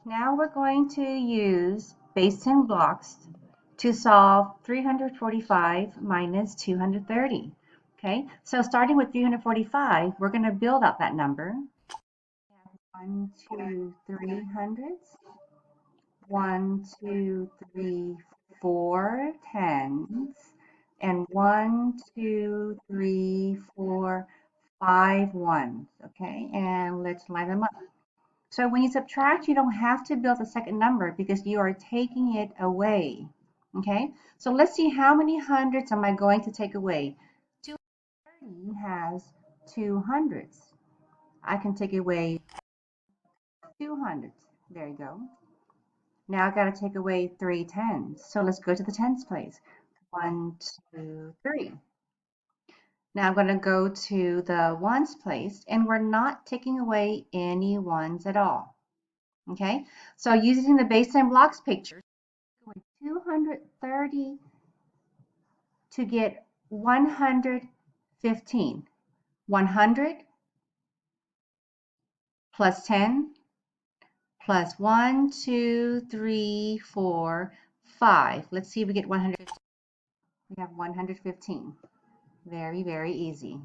Now we're going to use base 10 blocks to solve 345 minus 230. Okay, so starting with 345, we're going to build up that number. 1, 2, 3 hundredths. 1, 2, 3, 4 tenths. And 1, 2, 3, 4, 5 ones. Okay, and let's line them up. So when you subtract, you don't have to build a second number because you are taking it away. Okay, so let's see how many hundreds am I going to take away. 230 has 2 hundredths. I can take away 2 hundredths. There you go. Now I got to take away 3 tens. So let's go to the tens place. 1, 2, 3. Now I'm going to go to the ones place, and we're not taking away any ones at all. Okay, so using the base 10 blocks picture, 230 to get 115. 100 plus 10 plus 1, 2, 3, 4, 5. Let's see if we get 115. We have 115. Very, very easy.